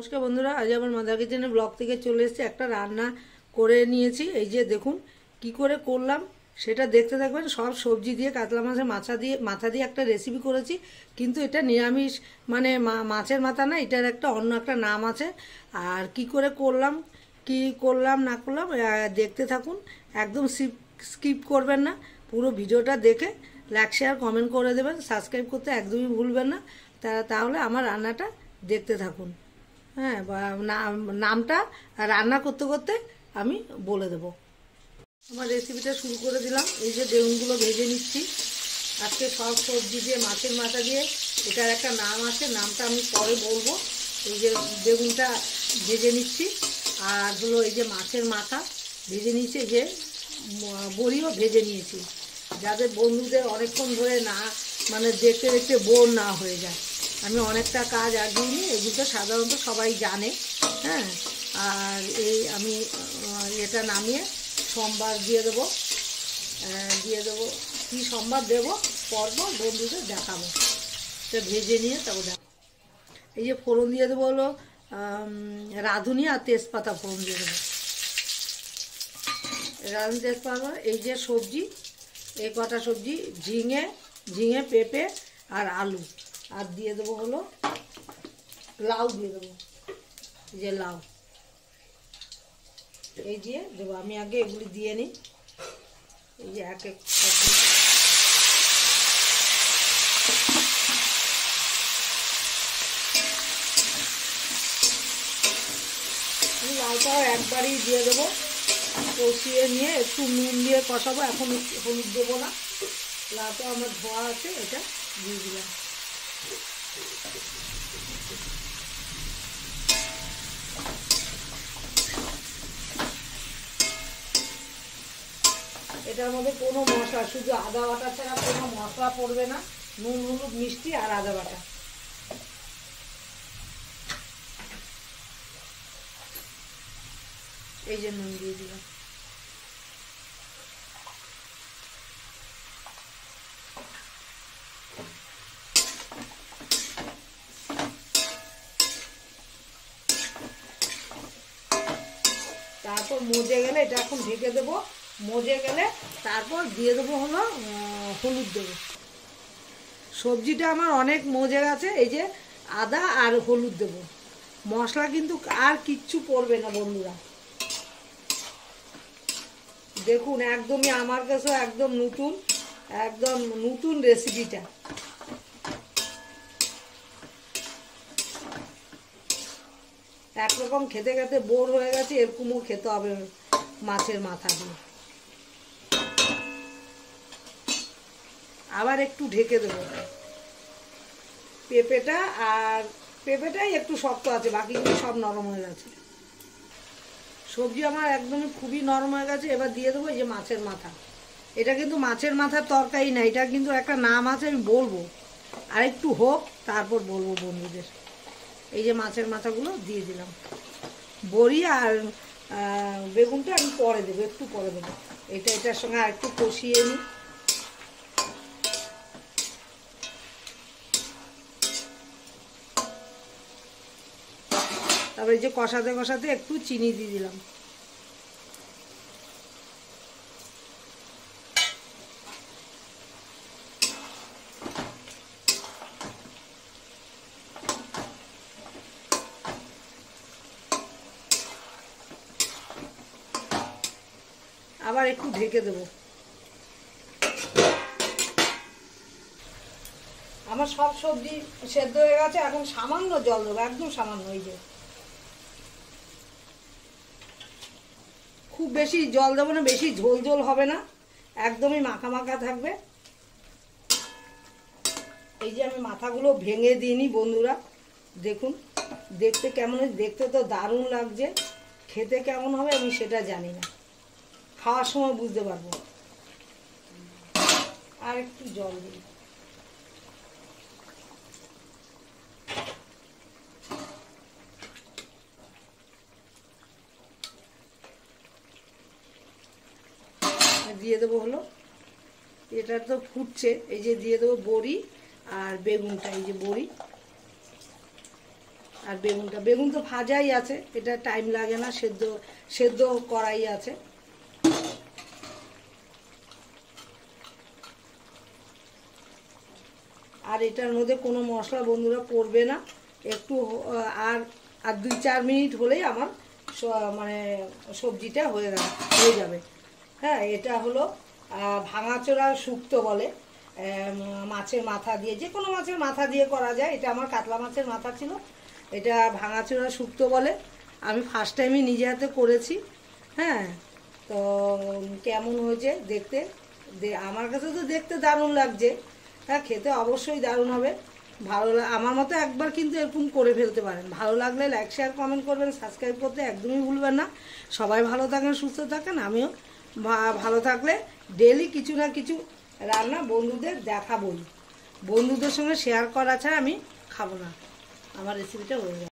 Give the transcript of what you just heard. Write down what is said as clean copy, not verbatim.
নমস্কার বন্ধুরা, আজ আমার মাদার কিচেনের ব্লগ থেকে চলে এসেছে। একটা রান্না করে নিয়েছি। এই যে দেখুন কি করে করলাম সেটা দেখতে থাকবেন। সব সবজি দিয়ে কাতলা মাছের মাথা দিয়ে একটা রেসিপি করেছি, কিন্তু এটা নিরামিষ, মানে মাছের মাথা না, এটার একটা অন্য একটা নাম আছে। আর কি করে করলাম, কি করলাম না করলাম দেখতে থাকুন। একদম স্কিপ করবেন না, পুরো ভিডিওটা দেখে লাইক শেয়ার কমেন্ট করে দেবেন। সাবস্ক্রাইব করতে একদমই ভুলবেন না। তাহলে আমার রান্নাটা দেখতে থাকুন। হ্যাঁ, নামটা রান্না করতে করতে আমি বলে দেব। আমার রেসিপিটা শুরু করে দিলাম। এই যে বেগুনগুলো ভেজে নিচ্ছি। আজকে সব সবজি দিয়ে মাছের মাথা দিয়ে, এটার একটা নাম আছে, নামটা আমি পরে বলবো। এই যে বেগুনটা ভেজে নিচ্ছি, আর হলো এই যে মাছের মাথা ভেজে নিয়েছি, এই যে বড়িও ভেজে নিয়েছি, যাদের বন্ধুদের অনেকক্ষণ ধরে না, মানে দেখতে দেখতে বোর না হয়ে যায়। আমি অনেকটা কাজ আগিয়ে নিই, এগুলো সাধারণত সবাই জানে। হ্যাঁ, আর এই আমি এটা নামিয়ে সোমবার দিয়ে দেবো কী সোমবার দেবো পরপর বন্ধুদের দেখাবো। এটা ভেজে নিয়ে তারপর দেখাবো। এই যে ফোড়ন দিয়ে দেবো হলো রাঁধুনি আর তেজপাতা ফোড়ন দিয়ে দেবো। রাঁধুনি তেজপাতা, এই যে সবজি, এই কটা সবজি, ঝিঙে পেঁপে আর আলু, আর দিয়ে দেবো হলো লাউ দিয়ে দেবো। এই যে লাউ, এই দিয়ে দেবো। আমি আগে এগুলি দিয়ে নিই। এই যে এক এক লাউটাও একবারই দিয়ে দেবো। কষিয়ে নিয়ে একটু নুন দিয়ে কষাবো, এখন হলুদ দেবো না। লাউটা আমার ধোয়া আছে, এটা দিয়ে দিলাম। এটার মধ্যে কোনো মশলা, শুধু আদা বাটা ছাড়া কোনো মশলা পড়বে না। নুন হলুদ মিষ্টি আর আদা বাটা। এই যে নুন দিয়ে দিলাম। তারপর মজে গেলে, এটা এখন ঢেকে দেবো। মজে গেলে তারপর দিয়ে দেবো হলো হলুদ দেবো। সবজিটা আমার অনেক মজে গেছে। এই যে আদা আর হলুদ দেবো, মশলা কিন্তু আর কিচ্ছু পড়বে না বন্ধুরা। দেখুন, একদমই আমার কাছে একদম নতুন রেসিপিটা। একরকম খেতে খেতে বোর হয়ে গেছে, এরকমও খেতে হবে মাছের মাথা দিয়ে। আবার একটু ঢেকে দেবো। পেঁপেটাই একটু শক্ত আছে, বাকিগুলো সব নরম হয়ে গেছে। সবজি আমার একদমই খুবই নরম হয়ে গেছে। এবার দিয়ে দেবো এই যে মাছের মাথা। এটা কিন্তু মাছের মাথার তরকারি না, এটা কিন্তু একটা নাম আছে, আমি বলবো। আর একটু হোক, তারপর বলবো বন্ধুদের। এই যে মাছের মাথাগুলো দিয়ে দিলাম। বড়ি আর বেগুনটা আমি পরে দেবো, একটু পরে দেবো। এটার সঙ্গে আর একটু কষিয়ে নিই। তারপরে যে কষাতে কষাতে একটু চিনি দিয়ে দিলাম। আবার একটু ঢেকে দেবো। আমার সব সবজি সেদ্ধ হয়ে গেছে, এখন সামান্য জল দেবো, একদম সামান্য। এই যে খুব বেশি জল দেবো না, বেশি ঝোল ঝোল হবে না, একদমই মাখা মাখা থাকবে। এই যে আমি মাথাগুলো ভেঙে দিইনি বন্ধুরা, দেখুন দেখতে কেমন, দেখতে তো দারুণ লাগছে। খেতে কেমন হবে আমি সেটা জানি না, খাওয়ার সময় বুঝতে পারবো। আর একটু জল দিই। দিয়ে দেবো হলো, এটা তো ফুটছে। এই যে দিয়ে দেবো বড়ি আর বেগুনটা। এই যে বড়ি আর বেগুন তো ভাজাই আছে, এটা টাইম লাগে না, সেদ্ধ করাই আছে। আর এটার মধ্যে কোনো মশলা বন্ধুরা পড়বে না, একটু আর আর 2-4 মিনিট হলেই আমার মানে সবজিটা হয়ে যাবে। হ্যাঁ, এটা হলো ভাঙাচোরা শুক্তো বলে, মাছের মাথা দিয়ে, যে কোনো মাছের মাথা দিয়ে করা যায়। এটা আমার কাতলা মাছের মাথা ছিল, এটা ভাঙাচোরা শুক্তো বলে। আমি ফার্স্ট টাইমই নিজে হাতে করেছি। হ্যাঁ, তো কেমন হয়েছে দেখতে, আমার কাছে তো দেখতে দারুণ লাগছে, হ্যাঁ খেতে অবশ্যই দারুণ হবে। আমার মতো একবার কিন্তু এরকম করে ফেলতে পারেন। ভালো লাগলে লাইক শেয়ার কমেন্ট করবেন, সাবস্ক্রাইব করতে একদমই ভুলবেন না। সবাই ভালো থাকেন, সুস্থ থাকেন, আমিও ভালো থাকলে ডেলি কিছু না কিছু রান্না বন্ধুদের দেখাবই। বন্ধুদের সঙ্গে শেয়ার করা ছাড়া আমি খাবো না, আমার রেসিপিটা হয়ে যাবে।